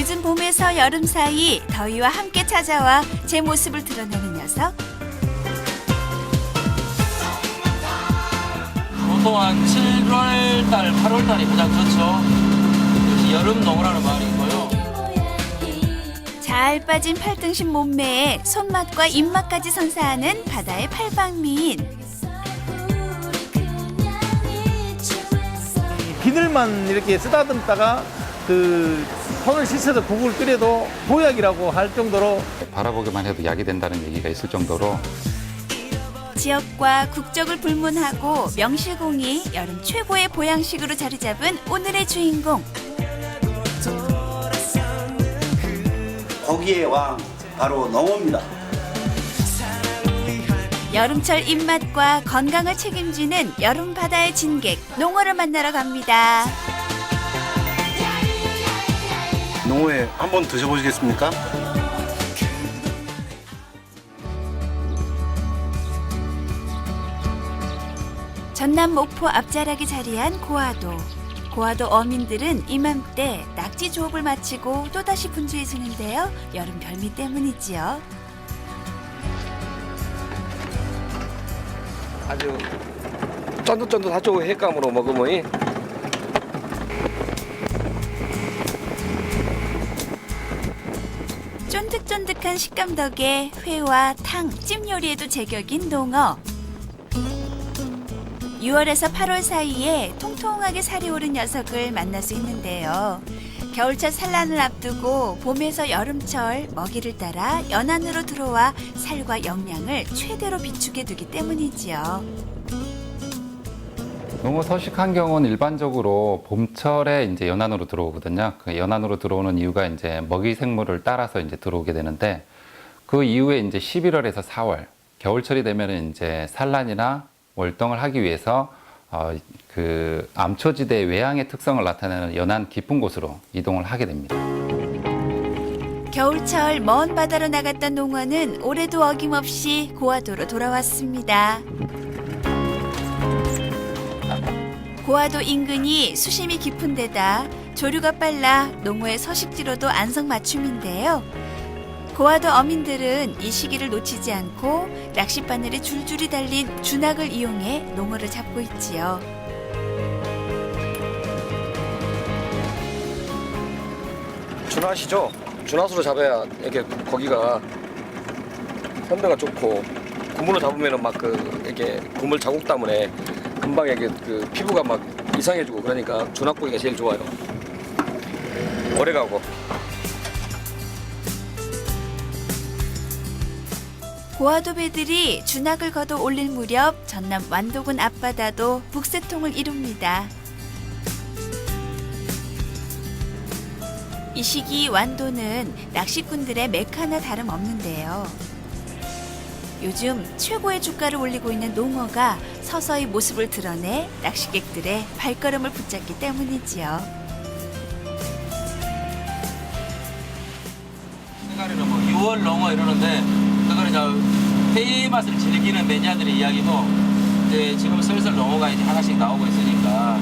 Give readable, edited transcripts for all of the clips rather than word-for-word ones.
늦은 봄에서 여름 사이 더위와 함께 찾아와 제 모습을 드러내는 녀석. 보통 한 7월달, 8월달이 가장 좋죠. 역시 여름 농어라는 말이고요. 잘 빠진 팔등신 몸매에 손맛과 입맛까지 선사하는 바다의 팔방미인. 비늘만 이렇게 쓰다듬다가 그 손을 씻어서 국을 끓여도 보약이라고 할 정도로 바라보기만 해도 약이 된다는 얘기가 있을 정도로 지역과 국적을 불문하고 명실공히 여름 최고의 보양식으로 자리 잡은 오늘의 주인공. 고기의 왕 바로 농어입니다. 여름철 입맛과 건강을 책임지는 여름 바다의 진객 농어를 만나러 갑니다. 농어회 한번 드셔보시겠습니까? 전남 목포 앞자락에 자리한 고화도. 고화도 어민들은 이맘때 낙지 조업을 마치고 또다시 분주해지는데요. 여름 별미 때문이지요. 아주 쫀득쫀득하죠. 횟감으로 먹으면 쫀득쫀득한 식감 덕에 회와 탕, 찜 요리에도 제격인 농어. 6월에서 8월 사이에 통통하게 살이 오른 녀석을 만날 수 있는데요. 겨울철 산란을 앞두고 봄에서 여름철 먹이를 따라 연안으로 들어와 살과 영양을 최대로 비축해 두기 때문이지요. 농어 서식한 경우는 일반적으로 봄철에 이제 연안으로 들어오거든요. 그 연안으로 들어오는 이유가 이제 먹이 생물을 따라서 이제 들어오게 되는데 그 이후에 이제 11월에서 4월 겨울철이 되면은 이제 산란이나 월동을 하기 위해서 그 암초지대 외양의 특성을 나타내는 연안 깊은 곳으로 이동을 하게 됩니다. 겨울철 먼 바다로 나갔던 농어는 올해도 어김없이 고화도로 돌아왔습니다. 고화도 인근이 수심이 깊은 데다 조류가 빨라 농어의 서식지로도 안성맞춤인데요. 고화도 어민들은 이 시기를 놓치지 않고 낚싯바늘에 줄줄이 달린 준학을 이용해 농어를 잡고 있지요. 준하시죠. 준하수로 잡아야 이렇게 고기가 선배가 좋고 그물로 잡으면은 막 그 이렇게 그물 자국 때문에 금방 이렇게 그 피부가 막 이상해지고 그러니까 준하고기가 제일 좋아요. 오래가고. 고화도 배들이 준학을 걷어 올릴 무렵 전남 완도군 앞바다도 북새통을 이룹니다. 이 시기 완도는 낚시꾼들의 메카나 다름없는데요. 요즘 최고의 주가를 올리고 있는 농어가 서서히 모습을 드러내 낚시객들의 발걸음을 붙잡기 때문이지요. 생각에는 뭐 6월 농어 이러는데 그거는 이제 회 맛을 즐기는 매니아들의 이야기고 이제 지금 슬슬 농어가 이제 하나씩 나오고 있으니까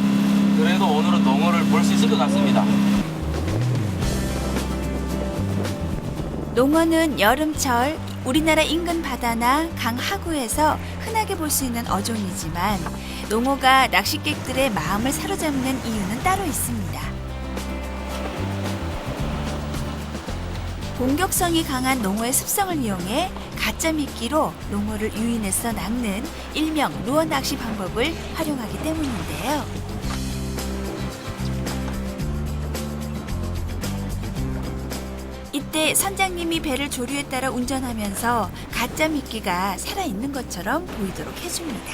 그래도 오늘은 농어를 볼 수 있을 것 같습니다. 농어는 여름철 우리나라 인근 바다나 강 하구에서 흔하게 볼 수 있는 어종이지만 농어가 낚시객들의 마음을 사로잡는 이유는 따로 있습니다. 공격성이 강한 농어의 습성을 이용해 가짜 미끼로 농어를 유인해서 낚는 일명 루어 낚시 방법을 활용하기 때문인데요. 이때 선장님이 배를 조류에 따라 운전하면서 가짜 미끼가 살아있는 것처럼 보이도록 해줍니다.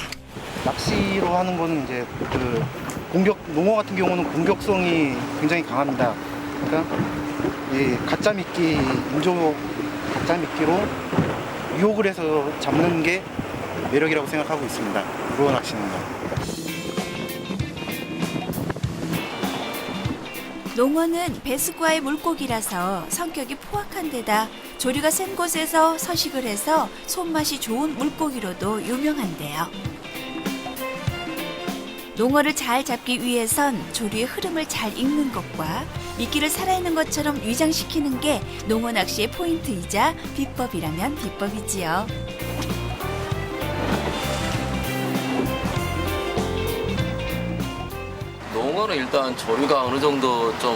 낚시로 하는 거는 이제 그 농어 같은 경우는 공격성이 굉장히 강합니다. 그러니까 이 가짜 미끼, 인조 가짜 미끼로 유혹을 해서 잡는 게 매력이라고 생각하고 있습니다. 루어 낚시는 거. 농어는 배수과의 물고기라서 성격이 포악한 데다 조류가 센 곳에서 서식을 해서 손맛이 좋은 물고기로도 유명한데요. 농어를 잘 잡기 위해선 조류의 흐름을 잘 읽는 것과 미끼를 살아있는 것처럼 위장시키는 게 농어 낚시의 포인트이자 비법이라면 비법이지요. 농어는 일단 조류가 어느 정도 좀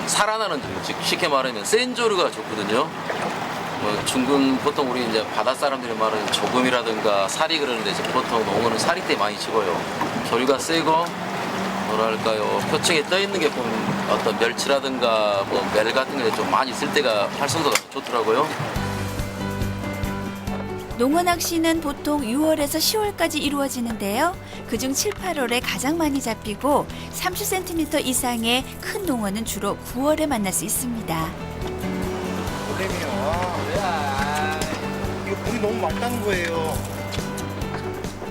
살아나는 조류, 즉 쉽게 말하면 센 조류가 좋거든요. 뭐 중근 보통 우리 이제 바다 사람들이 말하는 조금이라든가 살이 그러는데 이제 보통 농어는 살이 때 많이 찍어요. 조류가 세고 뭐랄까요 표층에 떠 있는 게 보면 어떤 멸치라든가 뭐 멜 같은 게 좀 많이 있을 때가 활성도가 좋더라고요. 농어 낚시는 보통 6월에서 10월까지 이루어지는데요. 그중 7, 8월에 가장 많이 잡히고 30cm 이상의 큰 농어는 주로 9월에 만날 수 있습니다. 이거 물이 너무 맑다는 거예요.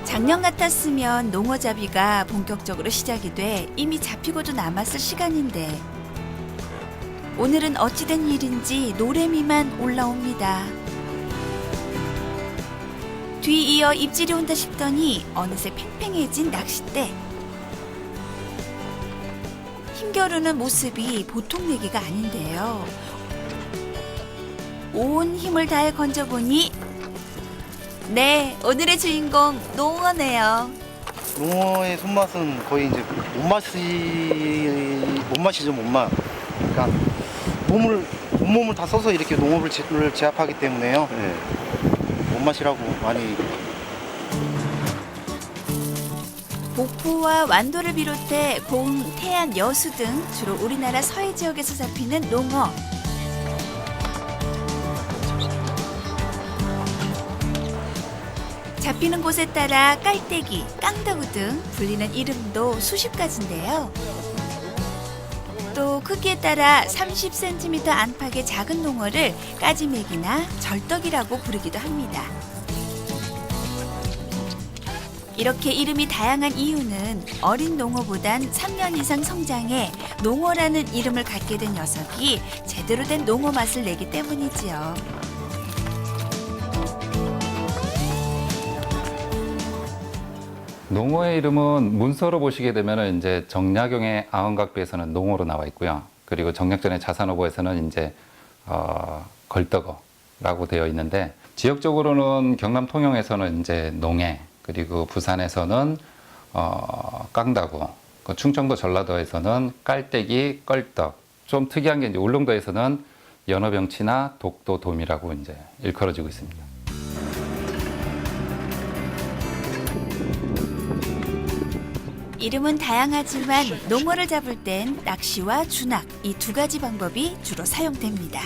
작년 같았으면 농어잡이가 본격적으로 시작이 돼 이미 잡히고도 남았을 시간인데 오늘은 어찌된 일인지 노래미만 올라옵니다. 뒤이어 입질이 온다 싶더니 어느새 팽팽해진 낚싯대. 힘겨루는 모습이 보통 내기가 아닌데요. 온 힘을 다해 건져보니 네, 오늘의 주인공 농어네요. 농어의 손맛은 거의 이제 못맛이죠, 못맛. 그러니까 온몸을 다 써서 이렇게 농어를 제압하기 때문에요. 네. 못맛이라고 많이. 목포와 완도를 비롯해 공, 태안, 여수 등 주로 우리나라 서해 지역에서 잡히는 농어. 잡히는 곳에 따라 깔때기, 깡다구 등 불리는 이름도 수십 가지인데요. 또 크기에 따라 30cm 안팎의 작은 농어를 까지맥이나 절떡이라고 부르기도 합니다. 이렇게 이름이 다양한 이유는 어린 농어보단 3년 이상 성장해 농어라는 이름을 갖게 된 녀석이 제대로 된 농어 맛을 내기 때문이지요. 농어의 이름은 문서로 보시게 되면 이제 정약용의 아흔각비에서는 농어로 나와 있고요. 그리고 정약전의 자산어보에서는 이제 걸떡어라고 되어 있는데 지역적으로는 경남 통영에서는 이제 농해, 그리고 부산에서는 깡다구, 충청도 전라도에서는 깔때기, 껄떡. 좀 특이한 게 이제 울릉도에서는 연어병치나 독도돔이라고 이제 일컬어지고 있습니다. 이름은 다양하지만 농어를 잡을 땐 낚시와 주낙 이 두 가지 방법이 주로 사용됩니다.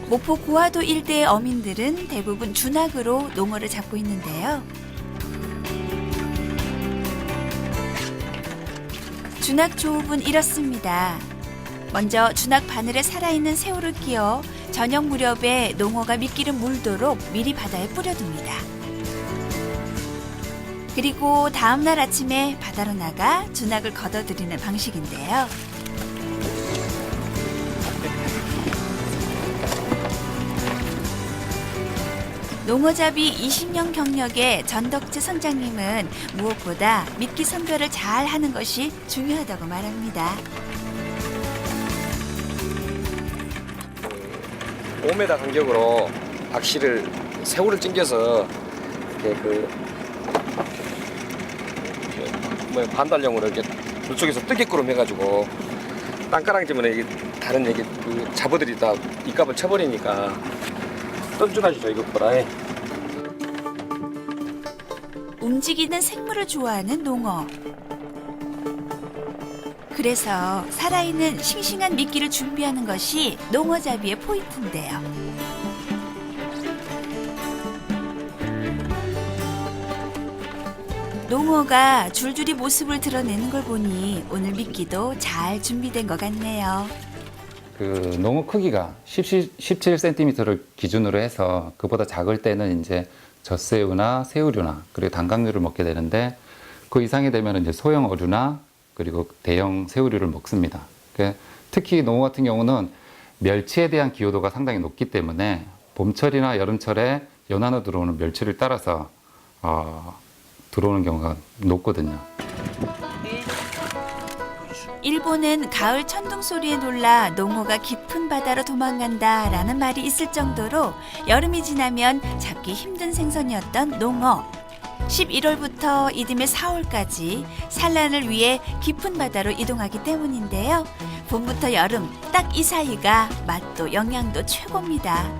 목포 고화도 일대의 어민들은 대부분 주낙으로 농어를 잡고 있는데요. 주낙 조업은 이렇습니다. 먼저 주낙 바늘에 살아있는 새우를 끼워 저녁 무렵에 농어가 미끼를 물도록 미리 바다에 뿌려둡니다. 그리고 다음날 아침에 바다로 나가 주낙을 걷어들이는 방식인데요. 농어잡이 20년 경력의 전덕재 선장님은 무엇보다 미끼 선별을 잘 하는 것이 중요하다고 말합니다. 5m 간격으로 낚시를 새우를 찡겨서 이렇게 반달형으로 이렇게 물속에서 뜨개꾸름 해가지고 땅가랑지면 이게 다른 잡어들이 다 입값을 쳐버리니까 던져가지죠 이것보다. 움직이는 생물을 좋아하는 농어. 그래서 살아있는 싱싱한 미끼를 준비하는 것이 농어잡이의 포인트인데요. 농어가 줄줄이 모습을 드러내는 걸 보니 오늘 미끼도 잘 준비된 것 같네요. 그 농어 크기가 17cm를 기준으로 해서 그보다 작을 때는 이제 젖새우나 새우류나 그리고 단강류를 먹게 되는데 그 이상이 되면 이제 소형 어류나 그리고 대형 새우류를 먹습니다. 특히 농어 같은 경우는 멸치에 대한 기호도가 상당히 높기 때문에 봄철이나 여름철에 연안으로 들어오는 멸치를 따라서 들어오는 경우가 높거든요. 일본은 가을 천둥 소리에 놀라 농어가 깊은 바다로 도망간다라는 말이 있을 정도로 여름이 지나면 잡기 힘든 생선이었던 농어. 11월부터 이듬해 4월까지 산란을 위해 깊은 바다로 이동하기 때문인데요. 봄부터 여름 딱 이 사이가 맛도 영양도 최고입니다.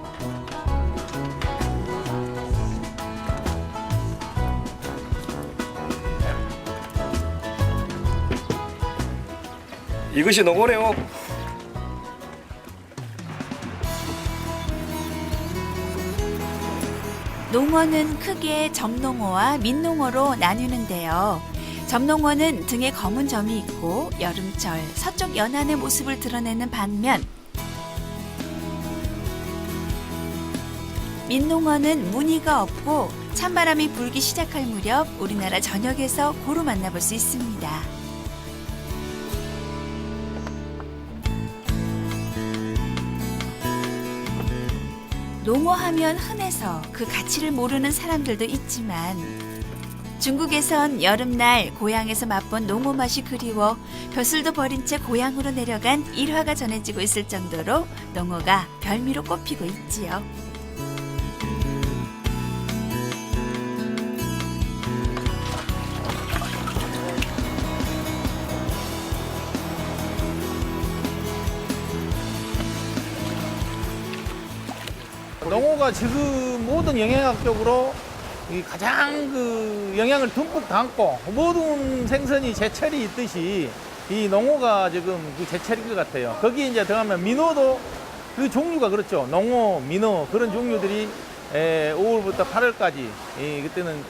이것이 농어네요. 농어는 크게 점농어와 민농어로 나뉘는데요. 점농어는 등에 검은 점이 있고 여름철 서쪽 연안의 모습을 드러내는 반면 민농어는 무늬가 없고 찬바람이 불기 시작할 무렵 우리나라 전역에서 고루 만나볼 수 있습니다. 농어하면 흔해서 그 가치를 모르는 사람들도 있지만 중국에선 여름날 고향에서 맛본 농어 맛이 그리워 벼슬도 버린 채 고향으로 내려간 일화가 전해지고 있을 정도로 농어가 별미로 꼽히고 있지요. 농어가 지금 모든 영양학적으로 이 가장 그 영양을 듬뿍 담고 모든 생선이 제철이 있듯이 이 농어가 지금 그 제철인 것 같아요. 거기에 이제 더하면 민어도 그 종류가 그렇죠. 농어, 민어 그런 종류들이 5월부터 8월까지 그때는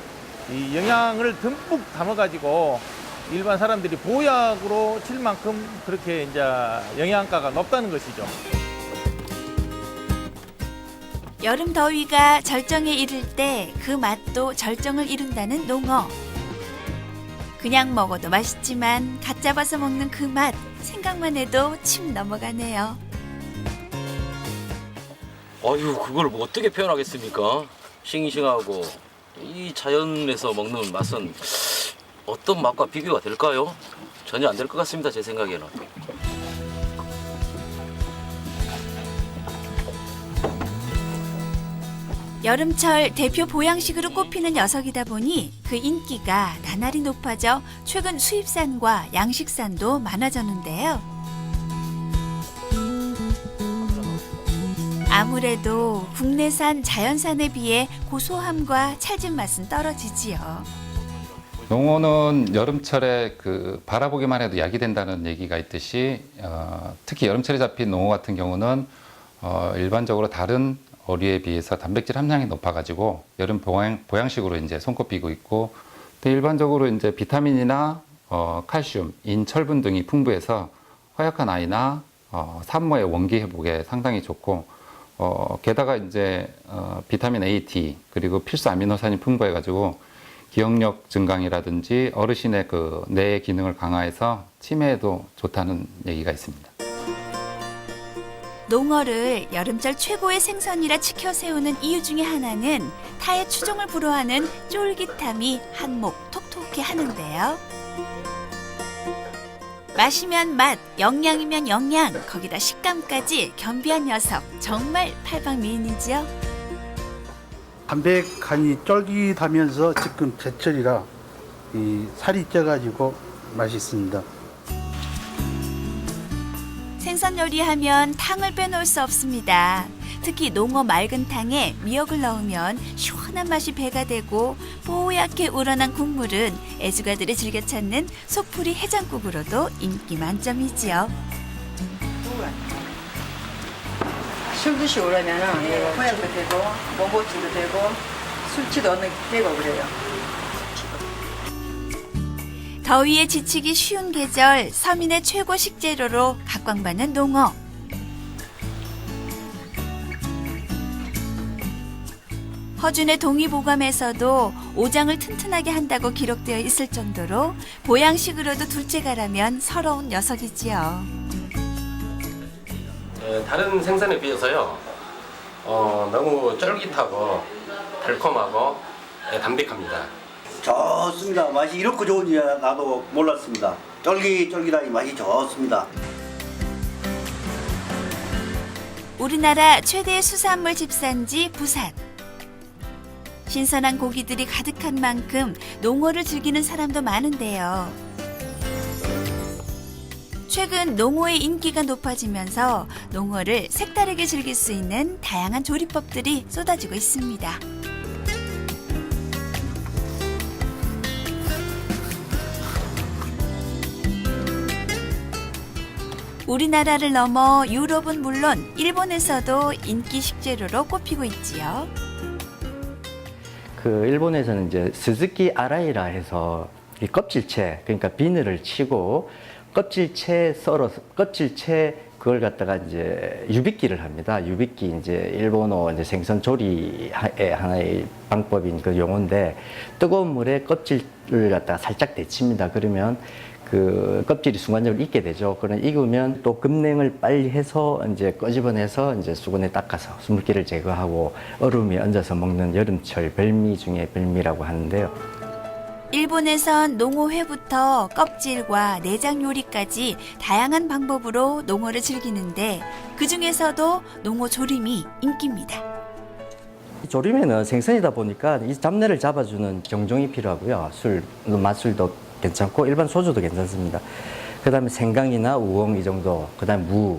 이 영양을 듬뿍 담아가지고 일반 사람들이 보약으로 칠 만큼 그렇게 이제 영양가가 높다는 것이죠. 여름 더위가 절정에 이를 때 그 맛도 절정을 이룬다는 농어. 그냥 먹어도 맛있지만 갓 잡아서 먹는 그 맛 생각만 해도 침 넘어가네요. 아유, 그걸 뭐 어떻게 표현하겠습니까? 싱싱하고 이 자연에서 먹는 맛은 어떤 맛과 비교가 될까요? 전혀 안 될 것 같습니다, 제 생각에는. 여름철 대표 보양식으로 꼽히는 녀석이다 보니 그 인기가 나날이 높아져 최근 수입산과 양식산도 많아졌는데요. 아무래도 국내산 자연산에 비해 고소함과 찰진 맛은 떨어지지요. 농어는 여름철에 그 바라보기만 해도 약이 된다는 얘기가 있듯이 특히 여름철에 잡힌 농어 같은 경우는 일반적으로 다른 어류에 비해서 단백질 함량이 높아가지고 여름 보양식으로 이제 손꼽히고 있고, 또 일반적으로 이제 비타민이나 칼슘, 인, 철분 등이 풍부해서 허약한 아이나 산모의 원기 회복에 상당히 좋고, 게다가 이제 비타민 A, D 그리고 필수 아미노산이 풍부해가지고 기억력 증강이라든지 어르신의 그 뇌 기능을 강화해서 치매에도 좋다는 얘기가 있습니다. 농어를 여름철 최고의 생선이라 치켜 세우는 이유 중에 하나는 타의 추종을 불허하는 쫄깃함이 한몫 톡톡히 하는데요. 맛이면 맛, 영양이면 영양, 거기다 식감까지 겸비한 녀석 정말 팔방미인이지요. 담백하니 쫄깃하면서 지금 제철이라 이 살이 쪄가지고 맛있습니다. 생선 요리하면 탕을 빼놓을 수 없습니다. 특히 농어 맑은 탕에 미역을 넣으면 시원한 맛이 배가 되고 뽀얗게 우러난 국물은 애주가들이 즐겨 찾는 속풀이 해장국으로도 인기 만점이지요. 술 드시고 그러면은 호약도 되고 모고치도 되고 술치도 어느 되고 그래요. 더위에 지치기 쉬운 계절 서민의 최고 식재료로 각광받는 농어. 허준의 동의보감에서도 오장을 튼튼하게 한다고 기록되어 있을 정도로 보양식으로도 둘째가라면 서러운 녀석이지요. 다른 생선에 비해서요, 너무 쫄깃하고 달콤하고 담백합니다. 좋습니다. 맛이 이렇게 좋은지 나도 몰랐습니다. 쫄깃쫄깃하니 맛이 좋습니다. 우리나라 최대 수산물 집산지 부산. 신선한 고기들이 가득한 만큼 농어를 즐기는 사람도 많은데요. 최근 농어의 인기가 높아지면서 농어를 색다르게 즐길 수 있는 다양한 조리법들이 쏟아지고 있습니다. 우리나라를 넘어 유럽은 물론 일본에서도 인기 식재료로 꼽히고 있지요. 그 일본에서는 이제 스즈키 아라이라 해서 이 껍질채, 그러니까 비늘을 치고 껍질채 썰어서 껍질채 그걸 갖다가 이제 유빗기를 합니다. 유빗기 이제 일본어 이제 생선 조리의 하나의 방법인 그 용어인데 뜨거운 물에 껍질을 갖다가 살짝 데칩니다. 그러면 그 껍질이 순간적으로 익게 되죠. 그러면 익으면 또 급냉을 빨리 해서 이제 끄집어내서 이제 수건에 닦아서 수물기를 제거하고 얼음에 얹어서 먹는 여름철 별미 중에 별미라고 하는데요. 일본에선 농어회부터 껍질과 내장 요리까지 다양한 방법으로 농어를 즐기는데 그 중에서도 농어 조림이 인기입니다. 조림에는 생선이다 보니까 이 잡내를 잡아주는 정종이 필요하고요. 술, 맛술도 괜찮고 일반 소주도 괜찮습니다. 그 다음에 생강이나 우엉 이 정도, 그 다음에 무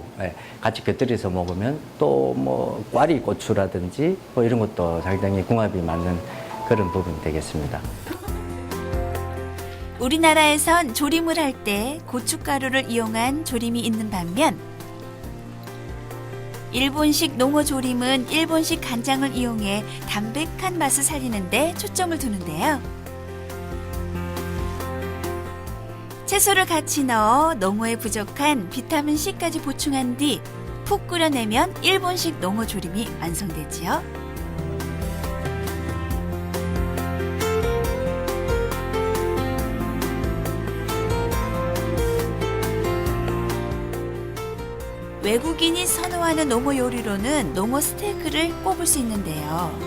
같이 곁들여서 먹으면 또 뭐 꽈리 고추라든지 뭐 이런 것도 상당히 궁합이 맞는 그런 부분이 되겠습니다. 우리나라에선 조림을 할 때 고춧가루를 이용한 조림이 있는 반면 일본식 농어 조림은 일본식 간장을 이용해 담백한 맛을 살리는 데 초점을 두는데요. 채소를 같이 넣어 농어에 부족한 비타민C까지 보충한 뒤 푹 끓여내면 일본식 농어 조림이 완성되지요. 외국인이 선호하는 농어 요리로는 농어 스테이크를 꼽을 수 있는데요.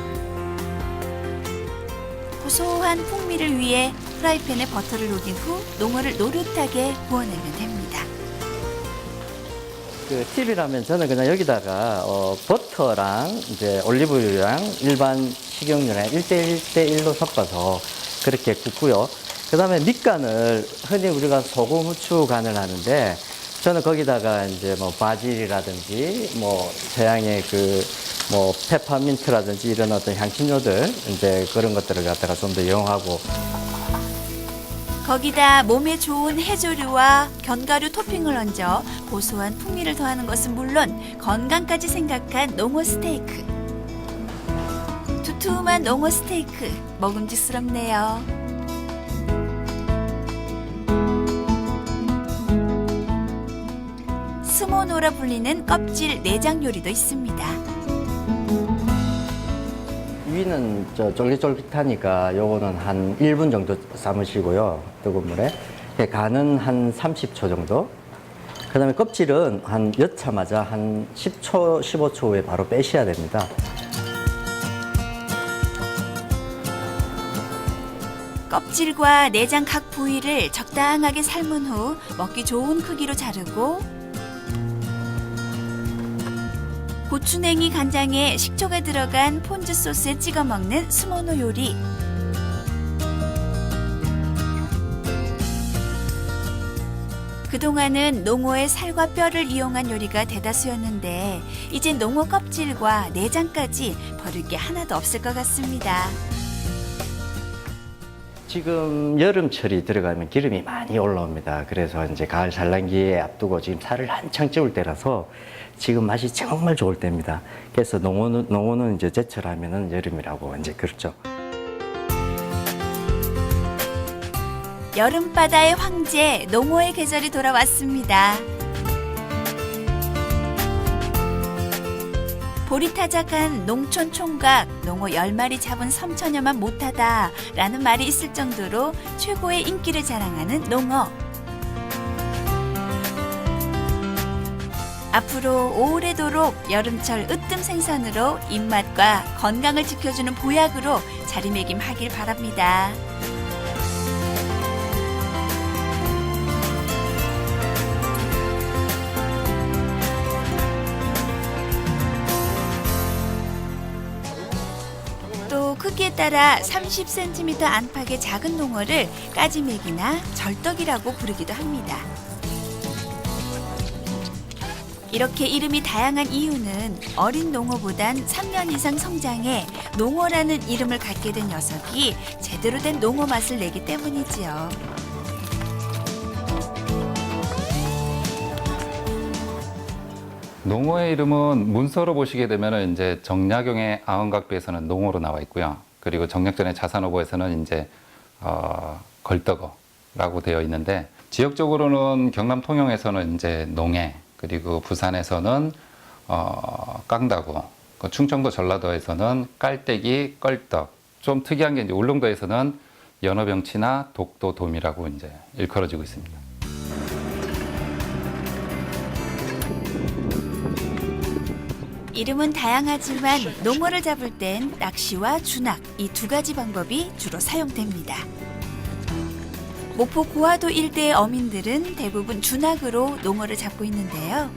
고소한 풍미를 위해 프라이팬에 버터를 녹인 후 농어를 노릇하게 구워내면 됩니다. 그 팁이라면 저는 그냥 여기다가 버터랑 이제 올리브유랑 일반 식용유랑 1대1로 섞어서 그렇게 굽고요. 그 다음에 밑간을 흔히 우리가 소금, 후추 간을 하는데 저는 거기다가 이제 뭐 바질이라든지 뭐 서양의 그 뭐 페퍼민트라든지 이런 어떤 향신료들 이제 그런 것들을 갖다가 좀 더 이용하고 거기다 몸에 좋은 해조류와 견과류 토핑을 얹어 고소한 풍미를 더하는 것은 물론 건강까지 생각한 농어 스테이크. 두툼한 농어 스테이크 먹음직스럽네요. 스모노라 불리는 껍질 내장 요리도 있습니다. 위는 쫄깃쫄깃하니까 요거는 한 1분 정도 삶으시고요. 뜨거운 물에. 간은 한 30초 정도. 그 다음에 껍질은 한 여자마자 한 10초, 15초 후에 바로 빼셔야 됩니다. 껍질과 내장 각 부위를 적당하게 삶은 후 먹기 좋은 크기로 자르고 고추냉이 간장에 식초가 들어간 폰즈 소스에 찍어 먹는 스모노 요리. 그동안은 농어의 살과 뼈를 이용한 요리가 대다수였는데 이제 농어 껍질과 내장까지 버릴 게 하나도 없을 것 같습니다. 지금 여름철이 들어가면 기름이 많이 올라옵니다. 그래서 이제 가을 산란기에 앞두고 지금 살을 한창 찌울 때라서 지금 맛이 정말 좋을 때입니다. 그래서 농어는 이제 제철하면은 여름이라고 이제 그렇죠. 여름바다의 황제 농어의 계절이 돌아왔습니다. 보리타작한 농촌 총각 농어 10마리 잡은 섬처녀만 못하다 라는 말이 있을 정도로 최고의 인기를 자랑하는 농어. 앞으로 오래도록 여름철 으뜸 생선으로 입맛과 건강을 지켜주는 보약으로 자리매김하길 바랍니다. 크기에 따라 30cm 안팎의 작은 농어를 까지맥이나 절떡이라고 부르기도 합니다. 이렇게 이름이 다양한 이유는 어린 농어보단 3년 이상 성장해 농어라는 이름을 갖게 된 녀석이 제대로 된 농어 맛을 내기 때문이지요. 농어의 이름은 문서로 보시게 되면 이제 정약용의 아흔각비에서는 농어로 나와 있고요. 그리고 정약전의 자산어보에서는 이제 걸떡어라고 되어 있는데, 지역적으로는 경남 통영에서는 이제 농해, 그리고 부산에서는 깡다구, 충청도 전라도에서는 깔때기, 껄떡. 좀 특이한 게 이제 울릉도에서는 연어병치나 독도돔이라고 이제 일컬어지고 있습니다. 이름은 다양하지만 농어를 잡을 땐 낚시와 준학 이 두 가지 방법이 주로 사용됩니다. 목포 고화도 일대의 어민들은 대부분 준학으로 농어를 잡고 있는데요.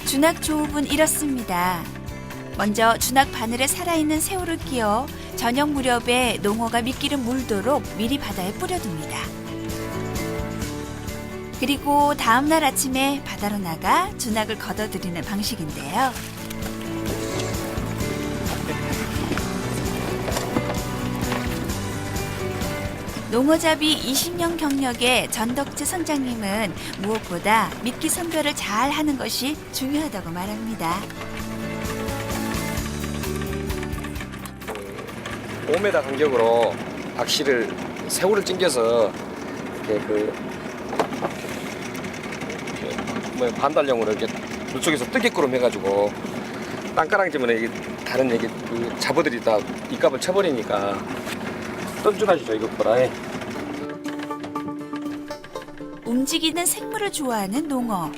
준학 조업은 이렇습니다. 먼저 준학 바늘에 살아있는 새우를 끼워 저녁 무렵에 농어가 미끼를 물도록 미리 바다에 뿌려둡니다. 그리고 다음날 아침에 바다로 나가 준학을 걷어들이는 방식인데요. 농어잡이 20년 경력의 전덕재 선장님은 무엇보다 미끼 선별을 잘 하는 것이 중요하다고 말합니다. 5m 간격으로 낚시를 새우를 찡겨서 이렇게 반달형으로 이렇게 물속에서 뜨개꾸름 해가지고 땅가랑지면 이게 다른 잡어들이 다 입갑을 쳐버리니까 던준하시죠 이것보다. 움직이는 생물을 좋아하는 농어.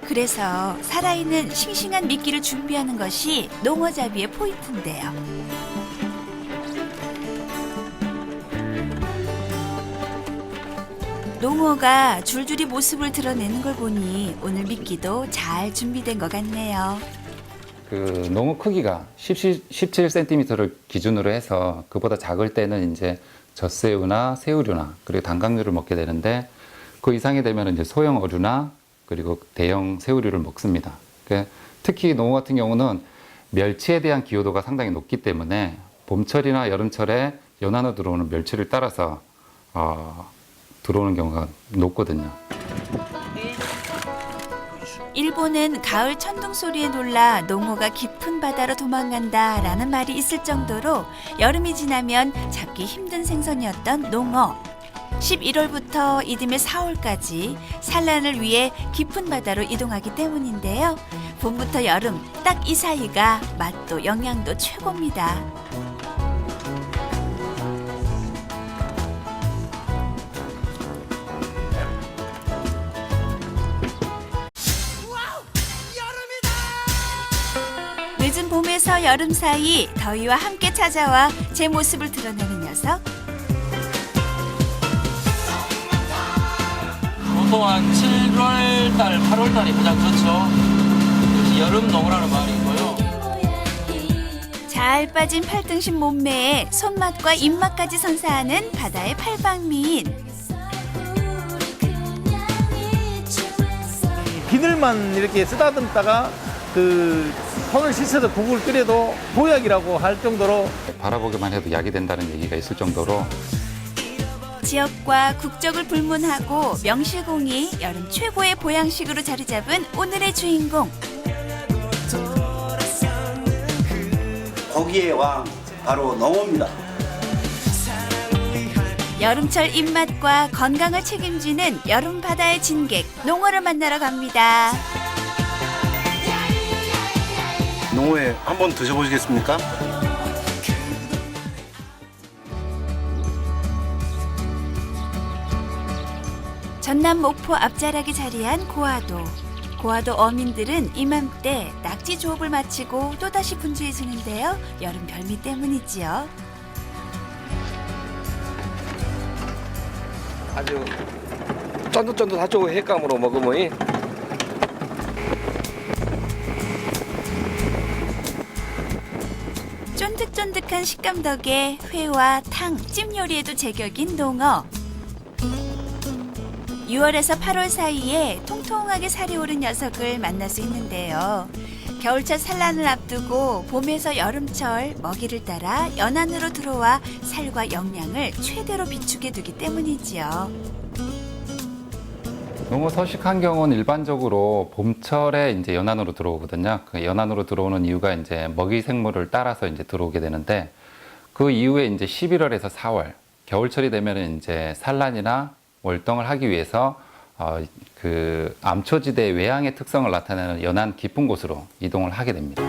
그래서 살아있는 싱싱한 미끼를 준비하는 것이 농어잡이의 포인트인데요. 농어가 줄줄이 모습을 드러내는 걸 보니 오늘 미끼도 잘 준비된 것 같네요. 그 농어 크기가 17cm를 기준으로 해서 그보다 작을 때는 이제 젖새우나 새우류나 그리고 단강류를 먹게 되는데, 그 이상이 되면 이제 소형 어류나 그리고 대형 새우류를 먹습니다. 특히 농어 같은 경우는 멸치에 대한 기호도가 상당히 높기 때문에 봄철이나 여름철에 연안으로 들어오는 멸치를 따라서 들어오는 경우가 높거든요. 일본은 가을 천둥 소리에 놀라 농어가 깊은 바다로 도망간다라는 말이 있을 정도로 여름이 지나면 잡기 힘든 생선이었던 농어. 11월부터 이듬해 4월까지 산란을 위해 깊은 바다로 이동하기 때문인데요. 봄부터 여름 딱 이 사이가 맛도 영양도 최고입니다. 늦은 봄에서 여름 사이 더위와 함께 찾아와 제 모습을 드러내는 녀석. 보통 한 7월달, 8월달이 가장 좋죠. 그래서 여름 농어라는 말이 있고요. 잘 빠진 팔등신 몸매에 손맛과 입맛까지 선사하는 바다의 팔방미인. 비늘만 이렇게 쓰다듬다가 그 손을 씻어서 국을 끓여도 보약이라고 할 정도로, 바라보기만 해도 약이 된다는 얘기가 있을 정도로 지역과 국적을 불문하고 명실공히 여름 최고의 보양식으로 자리 잡은 오늘의 주인공. 고기의 왕 바로 농어입니다. 여름철 입맛과 건강을 책임지는 여름 바다의 진객 농어를 만나러 갑니다. 농어회 한번 드셔보시겠습니까? 전남 목포 앞자락에 자리한 고화도. 고화도 어민들은 이맘때 낙지 조업을 마치고 또다시 분주해지는데요. 여름 별미 때문이지요. 아주 쫀득쫀득하죠. 횟감으로 먹으면 바삭바삭한 식감 덕에 회와 탕, 찜 요리에도 제격인 농어. 6월에서 8월 사이에 통통하게 살이 오른 녀석을 만날 수 있는데요. 겨울철 산란을 앞두고 봄에서 여름철 먹이를 따라 연안으로 들어와 살과 영양을 최대로 비축해 두기 때문이지요. 농어 서식한 경우는 일반적으로 봄철에 이제 연안으로 들어오거든요. 그 연안으로 들어오는 이유가 이제 먹이 생물을 따라서 이제 들어오게 되는데, 그 이후에 이제 11월에서 4월, 겨울철이 되면 이제 산란이나 월동을 하기 위해서 그 암초지대 외양의 특성을 나타내는 연안 깊은 곳으로 이동을 하게 됩니다.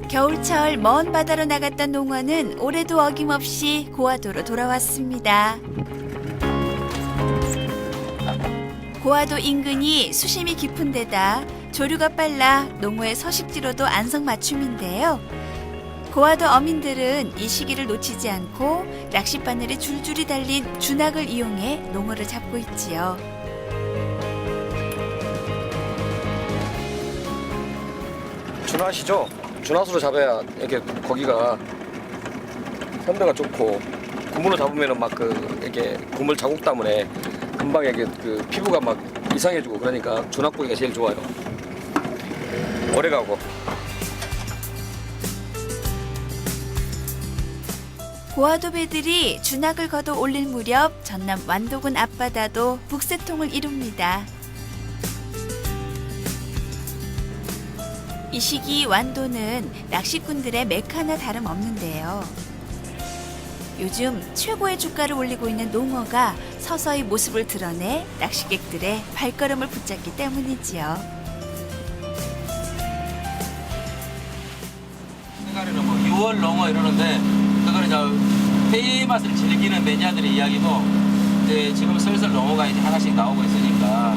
겨울철 먼 바다로 나갔던 농어는 올해도 어김없이 고화도로 돌아왔습니다. 고화도 인근이 수심이 깊은 데다 조류가 빨라 농어의 서식지로도 안성맞춤인데요. 고화도 어민들은 이 시기를 놓치지 않고 낚싯바늘에 줄줄이 달린 준학을 이용해 농어를 잡고 있지요. 준하시죠? 준하수로 잡아야 이게 거기가 선대가 좋고, 그물로 잡으면은 막 이게 그물 자국 때문에 금방 이게 피부가 막 이상해지고 그러니까 준학고기가 제일 좋아요. 오래가고. 고화도 배들이 준학을 걷어 올릴 무렵 전남 완도군 앞바다도 북새통을 이룹니다. 이 시기 완도는 낚시꾼들의 메카나 다름없는데요. 요즘 최고의 주가를 올리고 있는 농어가 서서히 모습을 드러내 낚시객들의 발걸음을 붙잡기 때문이지요. 생각에는 뭐 6월 농어 이러는데, 그거는 이제 회 맛을 즐기는 매니아들의 이야기고, 이제 지금 슬슬 농어가 이제 하나씩 나오고 있으니까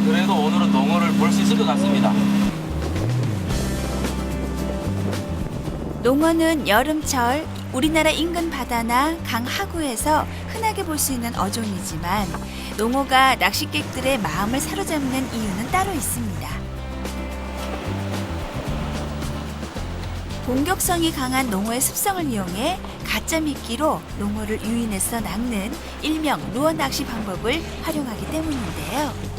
그래도 오늘은 농어를 볼 수 있을 것 같습니다. 농어는 여름철 우리나라 인근 바다나 강 하구에서 흔하게 볼 수 있는 어종이지만, 농어가 낚시객들의 마음을 사로잡는 이유는 따로 있습니다. 공격성이 강한 농어의 습성을 이용해 가짜 미끼로 농어를 유인해서 낚는 일명 루어 낚시 방법을 활용하기 때문인데요.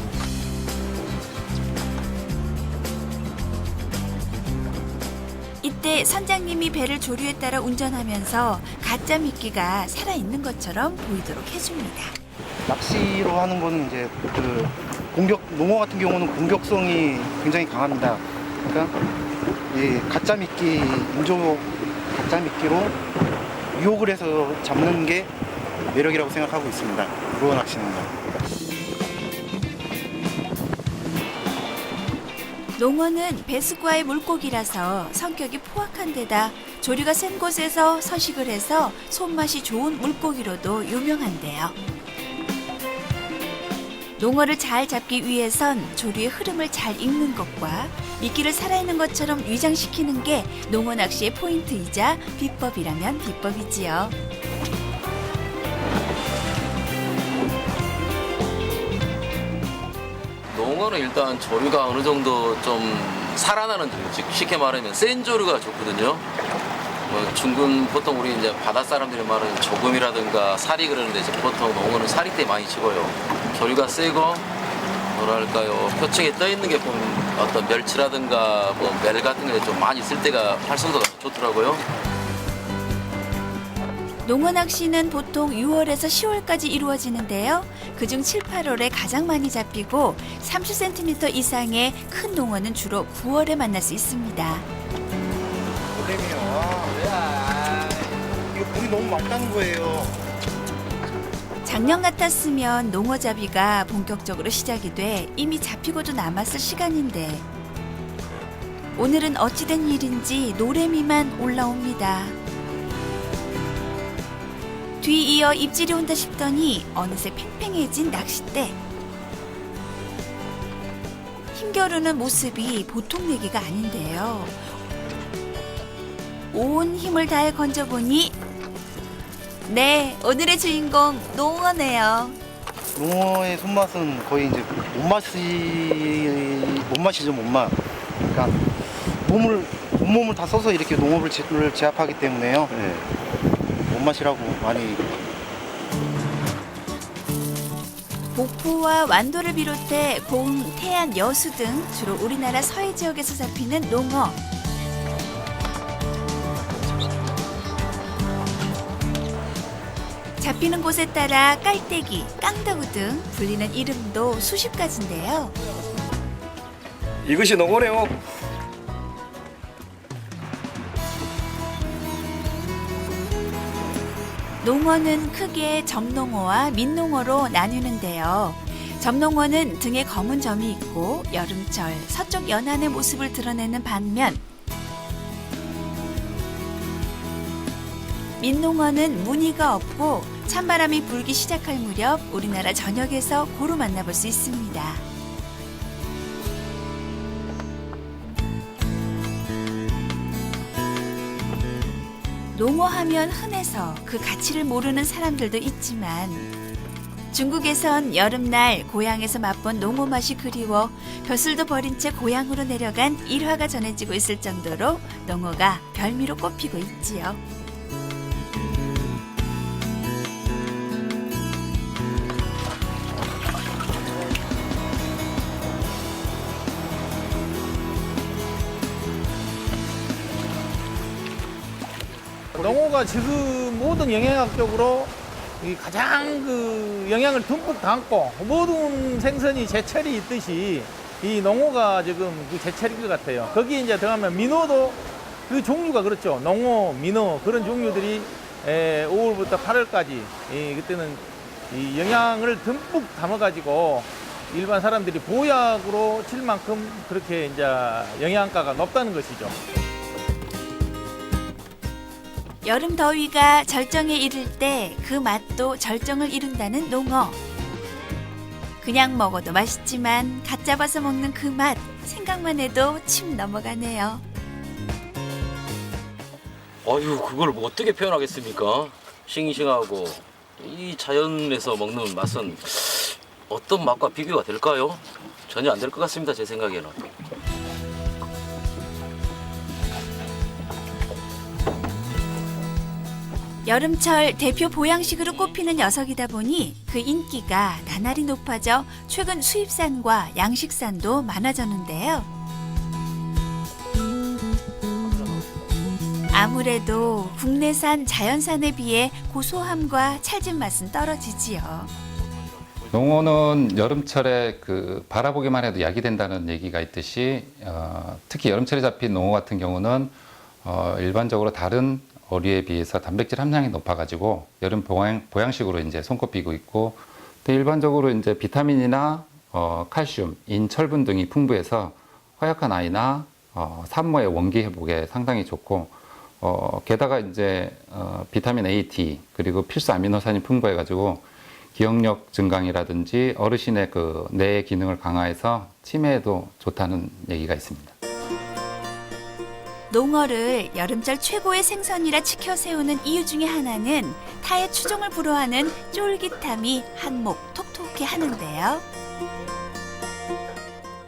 이때 선장님이 배를 조류에 따라 운전하면서 가짜 미끼가 살아있는 것처럼 보이도록 해줍니다. 낚시로 하는 거는 이제 농어 같은 경우는 공격성이 굉장히 강합니다. 그러니까 이 가짜 미끼, 가짜 미끼로 유혹을 해서 잡는 게 매력이라고 생각하고 있습니다. 루어 낚시는 거. 농어는 배수과의 물고기라서 성격이 포악한 데다 조류가 센 곳에서 서식을 해서 손맛이 좋은 물고기로도 유명한데요. 농어를 잘 잡기 위해선 조류의 흐름을 잘 읽는 것과 미끼를 살아있는 것처럼 위장시키는 게 농어 낚시의 포인트이자 비법이라면 비법이지요. 농어는 일단 조류가 어느 정도 좀 살아나는 조류, 즉 쉽게 말하면 센 조류가 좋거든요. 뭐 중근 보통 우리 이제 바다 사람들이 말하는 조금이라든가 살이 그러는데 이제 보통 농어는 살이 때 많이 치고요. 조류가 세고 뭐랄까요, 표층에 떠 있는 게 보면 어떤 멸치라든가 뭐 멜 같은 게 좀 많이 있을 때가 활성도가 좋더라고요. 농어 낚시는 보통 6월에서 10월까지 이루어지는데요. 그중 7, 8월에 가장 많이 잡히고 30cm 이상의 큰 농어는 주로 9월에 만날 수 있습니다. 이거 물이 너무 맑다는 거예요. 작년 같았으면 농어잡이가 본격적으로 시작이 돼 이미 잡히고도 남았을 시간인데, 오늘은 어찌된 일인지 노래미만 올라옵니다. 뒤이어 입질이 온다 싶더니 어느새 팽팽해진 낚싯대. 힘겨루는 모습이 보통 내기가 아닌데요. 온 힘을 다해 건져보니 네, 오늘의 주인공 농어네요. 농어의 손맛은 거의 이제 못맛이죠, 못맛. 그러니까 온몸을 다 써서 이렇게 농업을 제압하기 때문에요. 몸맛이라고 많이. 복부와 완도를 비롯해 공, 태안, 여수 등 주로 우리나라 서해 지역에서 잡히는 농어. 잡히는 곳에 따라 깔때기, 깡다구 등 불리는 이름도 수십 가지인데요. 이것이 농어래요. 농어는 크게 점농어와 민농어로 나뉘는데요. 점농어는 등에 검은 점이 있고 여름철 서쪽 연안의 모습을 드러내는 반면 민농어는 무늬가 없고 찬바람이 불기 시작할 무렵 우리나라 전역에서 고루 만나볼 수 있습니다. 농어하면 흔해서 그 가치를 모르는 사람들도 있지만 중국에선 여름날 고향에서 맛본 농어 맛이 그리워 벼슬도 버린 채 고향으로 내려간 일화가 전해지고 있을 정도로 농어가 별미로 꼽히고 있지요. 농어가 지금 모든 영양학적으로 가장 그 영양을 듬뿍 담고 모든 생선이 제철이 있듯이 이 농어가 지금 그 제철인 것 같아요. 거기에 이제 들어가면 민어도 그 종류가 그렇죠. 농어, 민어 그런 종류들이 5월부터 8월까지 그때는 이 영양을 듬뿍 담아가지고 일반 사람들이 보약으로 칠 만큼 그렇게 이제 영양가가 높다는 것이죠. 여름 더위가 절정에 이를 때 그 맛도 절정을 이룬다는 농어. 그냥 먹어도 맛있지만 갓 잡아서 먹는 그 맛 생각만 해도 침 넘어가네요. 아유, 그걸 뭐 어떻게 표현하겠습니까? 싱싱하고 이 자연에서 먹는 맛은 어떤 맛과 비교가 될까요? 전혀 안 될 것 같습니다, 제 생각에는. 여름철 대표 보양식으로 꼽히는 녀석이다 보니 그 인기가 나날이 높아져 최근 수입산과 양식산도 많아졌는데요. 아무래도 국내산 자연산에 비해 고소함과 찰진 맛은 떨어지지요. 농어는 여름철에 그 바라보기만 해도 약이 된다는 얘기가 있듯이 특히 여름철에 잡힌 농어 같은 경우는 일반적으로 다른 어류에 비해서 단백질 함량이 높아가지고 여름 보양식으로 이제 손꼽히고 있고 또 일반적으로 이제 비타민이나 칼슘, 인, 철분 등이 풍부해서 허약한 아이나 산모의 원기 회복에 상당히 좋고 게다가 이제 비타민 A, D 그리고 필수 아미노산이 풍부해가지고 기억력 증강이라든지 어르신의 그 뇌 기능을 강화해서 치매에도 좋다는 얘기가 있습니다. 농어를 여름철 최고의 생선이라 치켜 세우는 이유 중에 하나는 타의 추종을 불허하는 쫄깃함이 한몫 톡톡히 하는데요.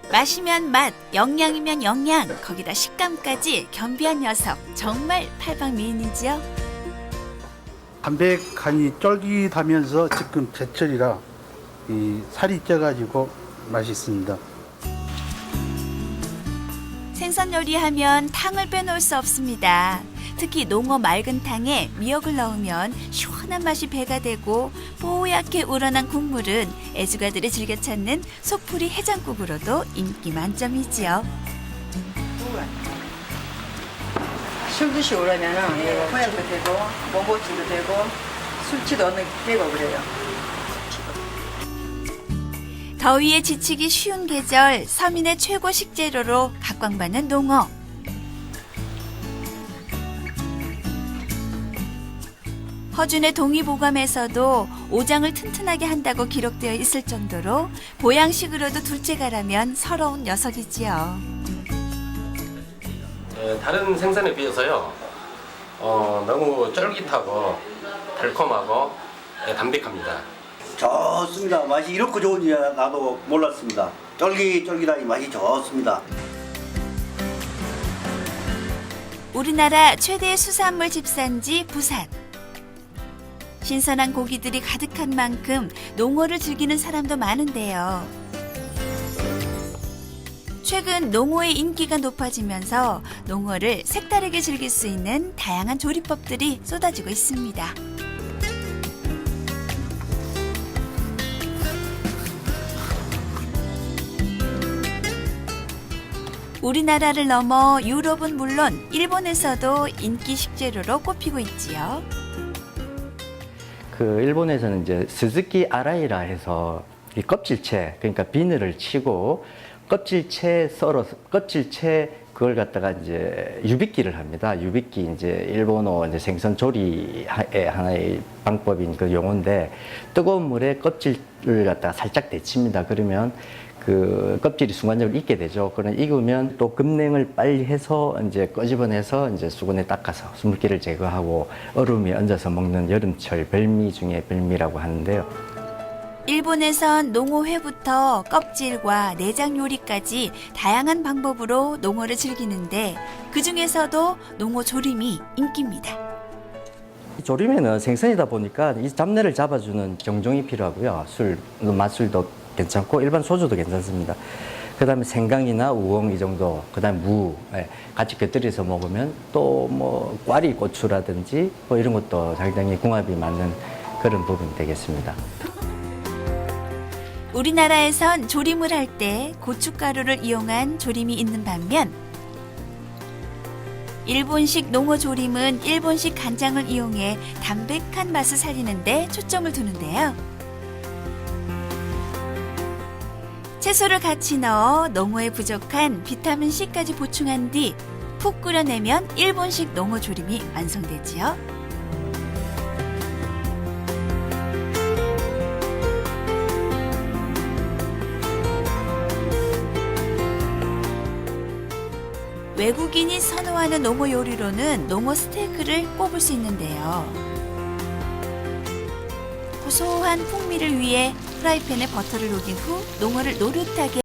맛이면 맛, 영양이면 영양, 거기다 식감까지 겸비한 녀석 정말 팔방미인이죠. 담백하니 쫄깃하면서 지금 제철이라 이 살이 쪄가지고 맛있습니다. 생선 요리하면 탕을 빼놓을 수 없습니다. 특히 농어 맑은 탕에 미역을 넣으면 시원한 맛이 배가 되고 뽀얗게 우러난 국물은 애주가들이 즐겨 찾는 속풀이 해장국으로도 인기 만점이지요. 술 드시 오려면은 호약도 되고 몸보침도 되고 술치도 되고 그래요. 더위에 지치기 쉬운 계절 서민의 최고 식재료로 각광받는 농어. 허준의 동의보감에서도 오장을 튼튼하게 한다고 기록되어 있을 정도로 보양식으로도 둘째가라면 서러운 녀석이지요. 다른 생선에 비해서요 너무 쫄깃하고 달콤하고 담백합니다. 좋습니다. 맛이 이렇게 좋은지 나도 몰랐습니다. 쫄깃쫄깃하니 맛이 좋습니다. 우리나라 최대 수산물 집산지 부산. 신선한 고기들이 가득한 만큼 농어를 즐기는 사람도 많은데요. 최근 농어의 인기가 높아지면서 농어를 색다르게 즐길 수 있는 다양한 조리법들이 쏟아지고 있습니다. 우리나라를 넘어 유럽은 물론 일본에서도 인기 식재료로 꼽히고 있지요. 그 일본에서는 이제 스즈키 아라이라 해서 이 껍질채, 그러니까 비늘을 치고 껍질채 그걸 갖다가 이제 유빗기를 합니다. 유빗기 이제 일본어 이제 생선 조리의 하나의 방법인 그 용어인데, 뜨거운 물에 껍질을 갖다가 살짝 데칩니다. 그러면 그 껍질이 순간적으로 익게 되죠. 그러면 익으면 또 급냉을 빨리 해서 이제 끄집어내서 이제 수건에 닦아서 수물기를 제거하고 얼음에 얹어서 먹는 여름철 별미 중에 별미라고 하는데요. 일본에선 농어회부터 껍질과 내장 요리까지 다양한 방법으로 농어를 즐기는데 그 중에서도 농어 조림이 인기입니다. 조림에는 생선이다 보니까 이 잡내를 잡아주는 정종이 필요하고요. 맛술도 괜찮고 일반 소주도 괜찮습니다. 그 다음에 생강이나 우엉 이 정도, 그 다음에 무 같이 곁들여서 먹으면 또 뭐 꽈리 고추라든지 뭐 이런 것도 상당히 궁합이 맞는 그런 부분이 되겠습니다. 우리나라에선 조림을 할 때 고춧가루를 이용한 조림이 있는 반면 일본식 농어 조림은 일본식 간장을 이용해 담백한 맛을 살리는 데 초점을 두는데요. 채소를 같이 넣어 농어에 부족한 비타민 C까지 보충한 뒤 푹 끓여내면 일본식 농어 조림이 완성되지요. 외국인이 선호하는 농어 요리로는 농어 스테이크를 꼽을 수 있는데요. 고소한 풍미를 위해 프라이팬에 버터를 녹인 후 농어를 노릇하게